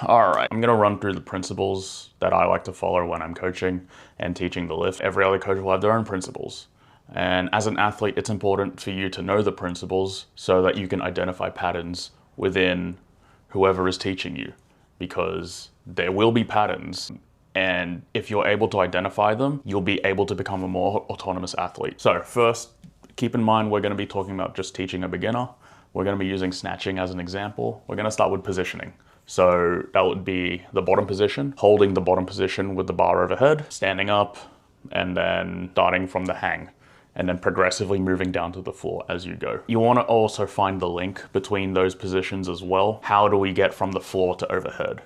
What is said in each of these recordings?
All right, I'm gonna run through the principles that I like to follow when I'm coaching and teaching the lift. Every other coach will have their own principles. And as an athlete, it's important for you to know the principles so that you can identify patterns within whoever is teaching you, because there will be patterns. And if you're able to identify them, you'll be able to become a more autonomous athlete. So first, keep in mind, we're gonna be talking about just teaching a beginner. We're gonna be using snatching as an example. We're gonna start with positioning. So that would be the bottom position, holding the bottom position with the bar overhead, standing up, and then starting from the hang, and then progressively moving down to the floor as you go. You want to also find the link between those positions as well. How do we get from the floor to overhead?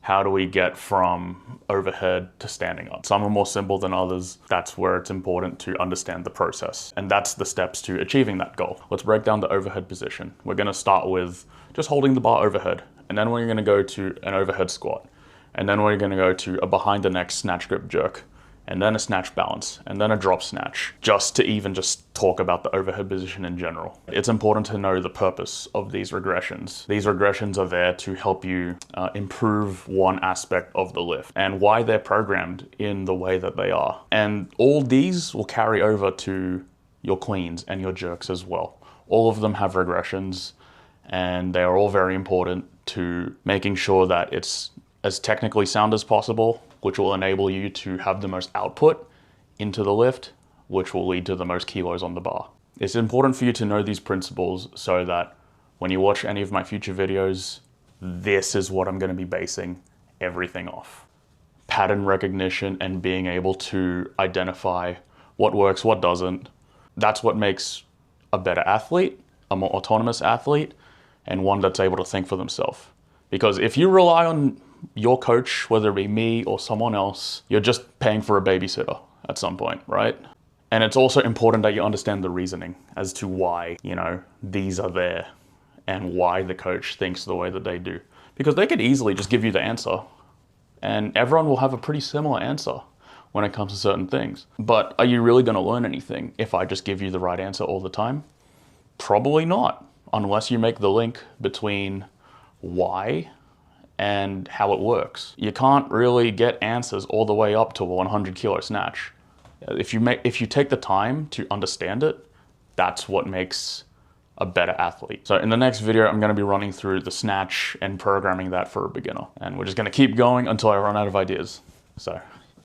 How do we get from overhead to standing up? Some are more simple than others. That's where it's important to understand the process. And that's the steps to achieving that goal. Let's break down the overhead position. We're gonna start with just holding the bar overhead. And then we're gonna go to an overhead squat. And then we're gonna go to a behind the neck snatch grip jerk, and then a snatch balance, and then a drop snatch, just to even just talk about the overhead position in general. It's important to know the purpose of these regressions. These regressions are there to help you improve one aspect of the lift and why they're programmed in the way that they are. And all these will carry over to your cleans and your jerks as well. All of them have regressions, and they are all very important to making sure that it's as technically sound as possible, which will enable you to have the most output into the lift, which will lead to the most kilos on the bar. It's important for you to know these principles so that when you watch any of my future videos, this is what I'm going to be basing everything off. Pattern recognition and being able to identify what works, what doesn't. That's what makes a better athlete, a more autonomous athlete, and one that's able to think for themselves. Because if you rely on your coach, whether it be me or someone else, you're just paying for a babysitter at some point, right? And it's also important that you understand the reasoning as to why, these are there and why the coach thinks the way that they do. Because they could easily just give you the answer, and everyone will have a pretty similar answer when it comes to certain things. But are you really going to learn anything if I just give you the right answer all the time? Probably not, unless you make the link between why and how it works. You can't really get answers all the way up to a 100 kilo snatch. If you take the time to understand it, that's what makes a better athlete. So in the next video, I'm gonna be running through the snatch and programming that for a beginner. And we're just gonna keep going until I run out of ideas. So